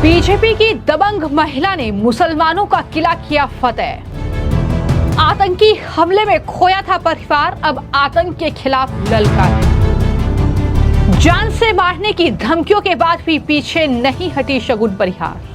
BJP की दबंग महिला ने मुसलमानों का किला किया फतेह। आतंकी हमले में खोया था परिवार, अब आतंक के खिलाफ ललकार। जान से मारने की धमकियों के बाद भी पीछे नहीं हटी शगुन परिहार।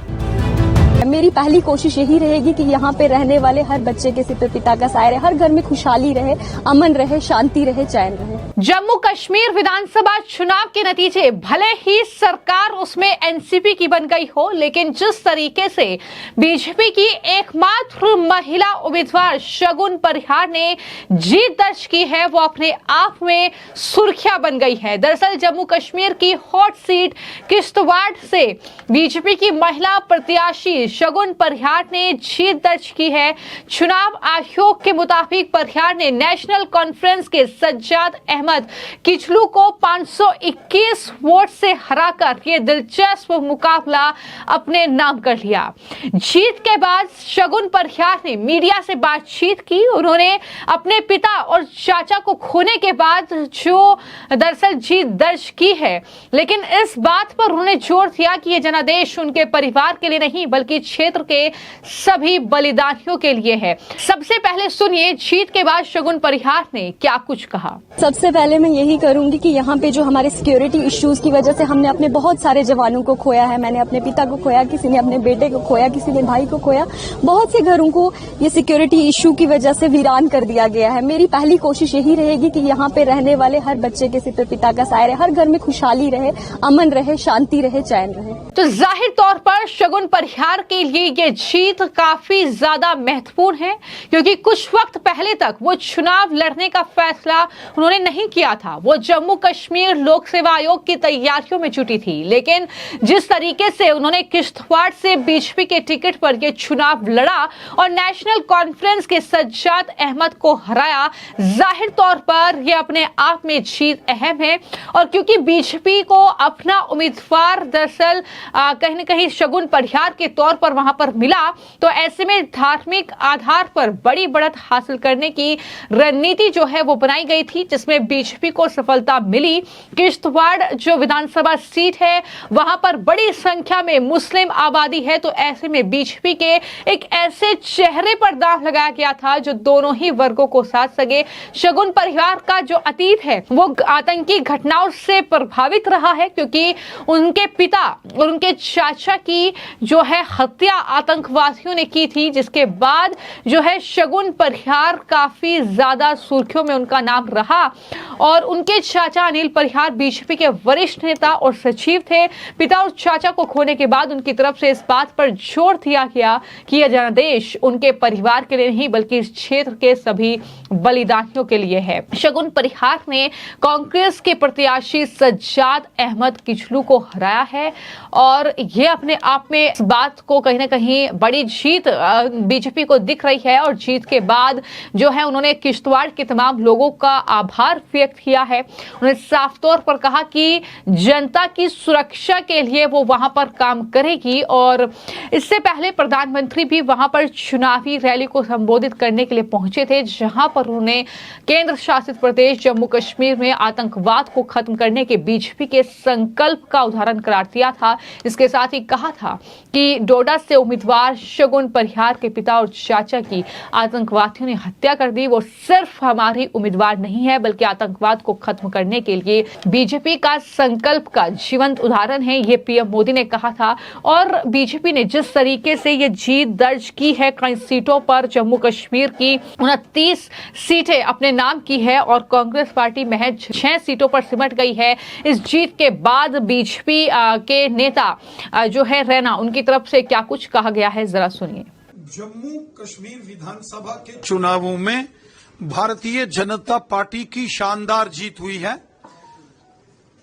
मेरी पहली कोशिश यही रहेगी कि यहाँ पे रहने वाले हर बच्चे के सिर पे पिता का साया रहे, हर घर में खुशहाली रहे, अमन रहे, शांति रहे, चैन रहे। जम्मू कश्मीर विधानसभा चुनाव के नतीजे भले ही सरकार उसमें एनसीपी की बन गई हो, लेकिन जिस तरीके से बीजेपी की एकमात्र महिला उम्मीदवार शगुन परिहार ने जीत दर्ज की है, वो अपने आप में सुर्खियां बन गई है। दरअसल जम्मू कश्मीर की हॉट सीट किश्तवाड़ से बीजेपी की महिला प्रत्याशी शगुन परिहार ने जीत दर्ज की है। चुनाव आयोग के मुताबिक परिहार ने नेशनल कॉन्फ्रेंस के सज्जाद अहमद किचलू को 521 वोट से हराकर ये दिलचस्प मुकाबला अपने नाम कर लिया। जीत के बाद शगुन परिहार ने मीडिया से बातचीत की। उन्होंने अपने पिता और चाचा को खोने के बाद जो दरअसल जीत दर्ज की है, लेकिन इस बात पर उन्होंने जोर दिया कि ये जनादेश उनके परिवार के लिए नहीं बल्कि क्षेत्र के सभी बलिदानियों के लिए है। सबसे पहले सुनिए जीत के बाद शगुन परिहार ने क्या कुछ कहा। सबसे पहले मैं यही करूंगी कि यहाँ पे जो हमारे सिक्योरिटी इश्यूज की वजह से हमने अपने बहुत सारे जवानों को खोया है। मैंने अपने पिता को खोया, किसी ने अपने बेटे को खोया, किसी ने भाई को खोया। बहुत से घरों को ये सिक्योरिटी इश्यू की वजह से वीरान कर दिया गया है। मेरी पहली कोशिश यही रहेगी कि यहाँ पे रहने वाले हर बच्चे के सिर पे पिता का साया रहे, हर घर में खुशहाली रहे, अमन रहे, शांति रहे, चैन रहे। तो जाहिर तौर पर शगुन परिहार के लिए ये जीत काफी ज्यादा महत्वपूर्ण है, क्योंकि कुछ वक्त पहले तक वो चुनाव लड़ने का फैसला उन्होंने नहीं किया था। वो जम्मू कश्मीर लोक सेवा आयोग की तैयारियों में जुटी थी, लेकिन जिस तरीके से उन्होंने किश्तवाड़ से बीजेपी के टिकट पर ये चुनाव लड़ा और नेशनल कॉन्फ्रेंस के सज्जाद अहमद को हराया, जाहिर तौर पर ये अपने आप में जीत अहम है। और क्योंकि बीजेपी को अपना उम्मीदवार दरअसल कहीं न कहीं शगुन परिहार के तौर पर वहां पर मिला, तो ऐसे में धार्मिक आधार पर बड़ी बढ़त हासिल करने की रणनीति जो है वो बनाई गई थी, जिसमें बीजेपी को सफलता मिली। किश्तवाड़ जो विधानसभा सीट है वहां पर बड़ी संख्या में मुस्लिम आबादी है, तो ऐसे में बीजेपी के एक ऐसे चेहरे पर दांव लगाया गया था जो दोनों ही वर्गों को साथ सके। शगुन परिवार का जो अतीत है वो आतंकी घटनाओं से प्रभावित रहा है, क्योंकि उनके पिता और उनके चाचा की जो है हत्या आतंकवादियों ने की थी, जिसके बाद जो है शगुन परिहार काफी ज्यादा सुर्खियों में उनका नाम रहा। और उनके चाचा अनिल परिहार बीजेपी के वरिष्ठ नेता और सचिव थे। पिता और चाचा को खोने के बाद उनकी तरफ से इस बात पर जोर दिया गया कि यह जनादेश उनके परिवार के लिए नहीं बल्कि इस क्षेत्र के सभी बलिदानियों के लिए है। शगुन परिहार ने कांग्रेस के प्रत्याशी सज्जाद अहमद किचलू को हराया है और यह अपने आप में इस बात को कहीं ना कहीं बड़ी जीत बीजेपी को दिख रही है। और जीत के बाद जो है उन्होंने किश्तवाड़ के तमाम लोगों का आभार व्यक्त किया है। उन्होंने साफ तौर पर कहा कि जनता की सुरक्षा के लिए वो वहां पर काम करेगी। और इससे पहले प्रधानमंत्री भी वहां पर चुनावी रैली को संबोधित करने के लिए पहुंचे थे, जहां पर उन्होंने केंद्र शासित प्रदेश जम्मू कश्मीर में आतंकवाद को खत्म करने के बीजेपी के संकल्प का उदाहरण करार दिया था। इसके साथ ही कहा था कि डोडा से उम्मीदवार शगुन परिहार के पिता और चाचा की आतंकवादियों ने हत्या कर दी। वो सिर्फ हमारी उम्मीदवार नहीं है बल्कि आतंकवाद को खत्म करने के लिए बीजेपी का संकल्प का जीवंत उदाहरण है, ये पीएम मोदी ने कहा था। और बीजेपी ने जिस तरीके से ये जीत दर्ज की है, कई सीटों पर जम्मू कश्मीर की 29 सीटें अपने नाम की है और कांग्रेस पार्टी महज 6 सीटों पर सिमट गई है। इस जीत के बाद बीजेपी के नेता जो है रैना, उनकी तरफ से क्या कुछ कहा गया है, जरा सुनिए। जम्मू कश्मीर विधानसभा के चुनावों में भारतीय जनता पार्टी की शानदार जीत हुई है।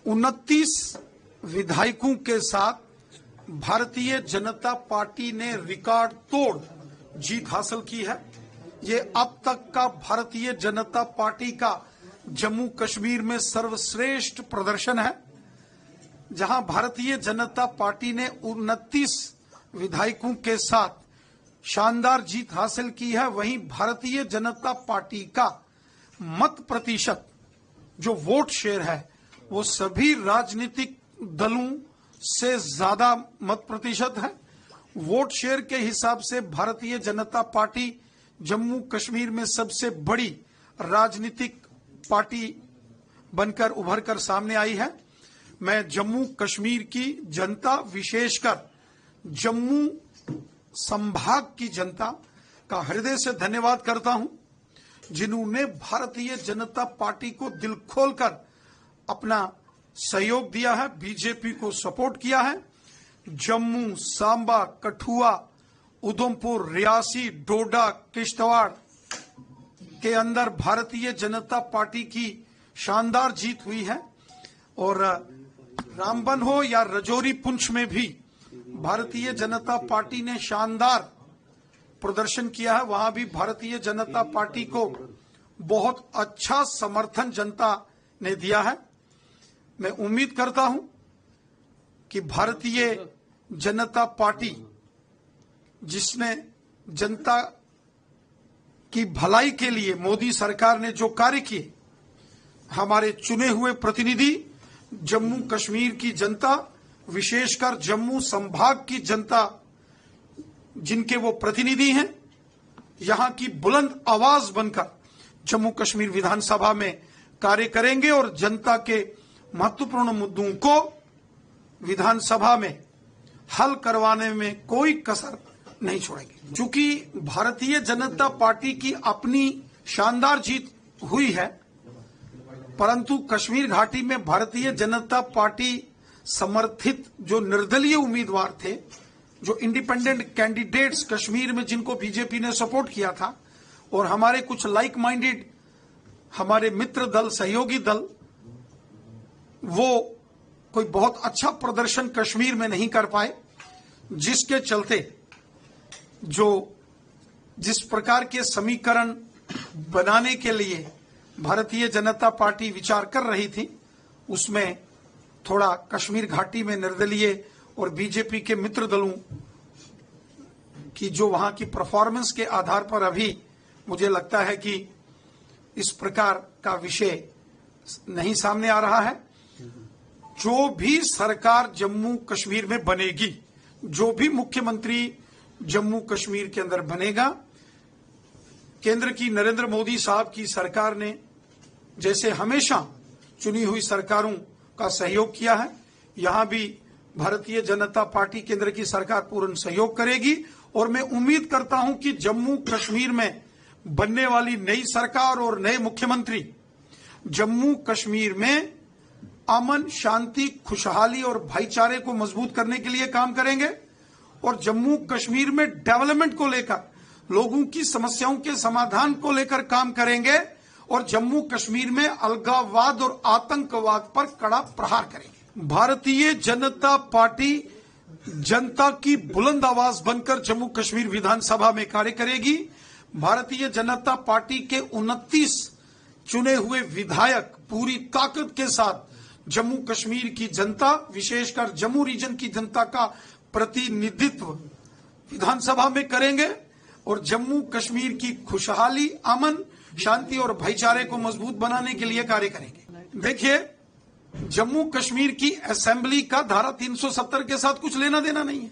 29 विधायकों के साथ भारतीय जनता पार्टी ने रिकॉर्ड तोड़ जीत हासिल की है। ये अब तक का भारतीय जनता पार्टी का जम्मू कश्मीर में सर्वश्रेष्ठ प्रदर्शन है। जहां भारतीय जनता पार्टी ने 29 विधायकों के साथ शानदार जीत हासिल की है, वहीं भारतीय जनता पार्टी का मत प्रतिशत जो वोट शेयर है वो सभी राजनीतिक दलों से ज्यादा मत प्रतिशत है। वोट शेयर के हिसाब से भारतीय जनता पार्टी जम्मू कश्मीर में सबसे बड़ी राजनीतिक पार्टी बनकर उभर कर सामने आई है। मैं जम्मू कश्मीर की जनता, विशेषकर जम्मू संभाग की जनता का हृदय से धन्यवाद करता हूं, जिन्होंने भारतीय जनता पार्टी को दिल खोलकर अपना सहयोग दिया है, बीजेपी को सपोर्ट किया है। जम्मू, सांबा, कठुआ, उधमपुर, रियासी, डोडा, किश्तवाड़ के अंदर भारतीय जनता पार्टी की शानदार जीत हुई है और रामबन हो या रजौरी, पुंछ में भी भारतीय जनता पार्टी ने शानदार प्रदर्शन किया है। वहां भी भारतीय जनता पार्टी को बहुत अच्छा समर्थन जनता ने दिया है। मैं उम्मीद करता हूं कि भारतीय जनता पार्टी, जिसने जनता की भलाई के लिए मोदी सरकार ने जो कार्य किए, हमारे चुने हुए प्रतिनिधि जम्मू कश्मीर की जनता, विशेषकर जम्मू संभाग की जनता, जिनके वो प्रतिनिधि हैं, यहां की बुलंद आवाज बनकर जम्मू कश्मीर विधानसभा में कार्य करेंगे और जनता के महत्वपूर्ण मुद्दों को विधानसभा में हल करवाने में कोई कसर नहीं छोड़ेंगे। चूंकि भारतीय जनता पार्टी की अपनी शानदार जीत हुई है, परंतु कश्मीर घाटी में भारतीय जनता पार्टी समर्थित जो निर्दलीय उम्मीदवार थे, जो इंडिपेंडेंट कैंडिडेट्स कश्मीर में, जिनको बीजेपी ने सपोर्ट किया था, और हमारे कुछ लाइक माइंडेड हमारे मित्र दल, सहयोगी दल, वो कोई बहुत अच्छा प्रदर्शन कश्मीर में नहीं कर पाए, जिसके चलते जिस प्रकार के समीकरण बनाने के लिए भारतीय जनता पार्टी विचार कर रही थी, उसमें थोड़ा कश्मीर घाटी में निर्दलीय और बीजेपी के मित्र दलों की जो वहां की परफॉर्मेंस के आधार पर अभी मुझे लगता है कि इस प्रकार का विषय नहीं सामने आ रहा है। जो भी सरकार जम्मू कश्मीर में बनेगी, जो भी मुख्यमंत्री जम्मू कश्मीर के अंदर बनेगा, केंद्र की नरेंद्र मोदी साहब की सरकार ने जैसे हमेशा चुनी हुई सरकारों का सहयोग किया है, यहां भी भारतीय जनता पार्टी केंद्र की सरकार पूर्ण सहयोग करेगी। और मैं उम्मीद करता हूं कि जम्मू कश्मीर में बनने वाली नई सरकार और नए मुख्यमंत्री जम्मू कश्मीर में अमन, शांति, खुशहाली और भाईचारे को मजबूत करने के लिए काम करेंगे और जम्मू कश्मीर में डेवलपमेंट को लेकर, लोगों की समस्याओं के समाधान को लेकर काम करेंगे और जम्मू कश्मीर में अलगाववाद और आतंकवाद पर कड़ा प्रहार करेंगे। भारतीय जनता पार्टी जनता की बुलंद आवाज बनकर जम्मू कश्मीर विधानसभा में कार्य करेगी। भारतीय जनता पार्टी के 29 चुने हुए विधायक पूरी ताकत के साथ जम्मू कश्मीर की जनता, विशेषकर जम्मू रीजन की जनता का प्रतिनिधित्व विधानसभा में करेंगे और जम्मू कश्मीर की खुशहाली, अमन, शांति और भाईचारे को मजबूत बनाने के लिए कार्य करेंगे। देखिए, जम्मू कश्मीर की असेंबली का धारा 370 के साथ कुछ लेना देना नहीं है।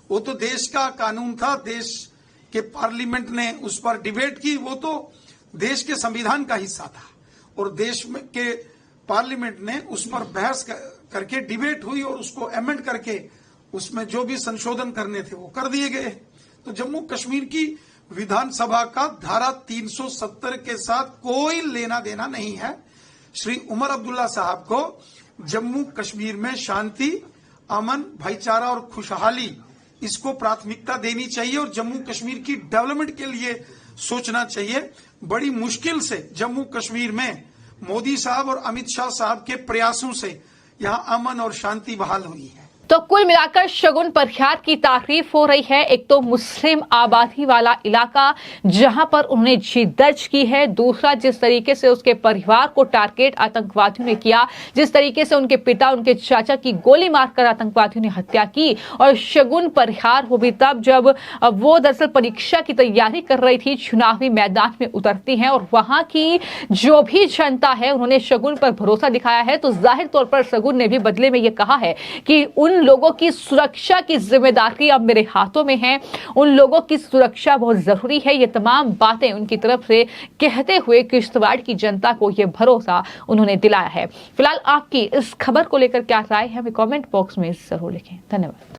वो तो देश का कानून था, देश के पार्लियामेंट ने उस पर डिबेट की, वो तो देश के संविधान का हिस्सा था और देश में के पार्लियामेंट ने उस पर बहस करके डिबेट हुई और उसको अमेंड करके उसमें जो भी संशोधन करने थे वो कर दिए गए। तो जम्मू कश्मीर की विधानसभा का धारा 370 के साथ कोई लेना देना नहीं है। श्री उमर अब्दुल्ला साहब को जम्मू कश्मीर में शांति, अमन, भाईचारा और खुशहाली, इसको प्राथमिकता देनी चाहिए और जम्मू कश्मीर की डेवलपमेंट के लिए सोचना चाहिए। बड़ी मुश्किल से जम्मू कश्मीर में मोदी साहब और अमित शाह साहब के प्रयासों से यहां अमन और शांति बहाल हुई है। तो कुल मिलाकर शगुन परिहार की तारीफ हो रही है। एक तो मुस्लिम आबादी वाला इलाका जहां पर उन्होंने जीत दर्ज की है, दूसरा जिस तरीके से उसके परिवार को टारगेट आतंकवादियों ने किया, जिस तरीके से उनके पिता, उनके चाचा की गोली मारकर आतंकवादियों ने हत्या की। और शगुन परिहार वो भी तब जब वो दरअसल परीक्षा की तैयारी कर रही थी, चुनावी मैदान में उतरती हैं और वहां की जो भी जनता है उन्होंने शगुन पर भरोसा दिखाया है। तो जाहिर तौर पर शगुन ने भी बदले में ये कहा है कि उन जिन लोगों की सुरक्षा की जिम्मेदारी अब मेरे हाथों में है, उन लोगों की सुरक्षा बहुत जरूरी है। ये तमाम बातें उनकी तरफ से कहते हुए किश्तवाड़ की जनता को ये भरोसा उन्होंने दिलाया है। फिलहाल आपकी इस खबर को लेकर क्या राय है, हमें कमेंट बॉक्स में जरूर लिखें। धन्यवाद।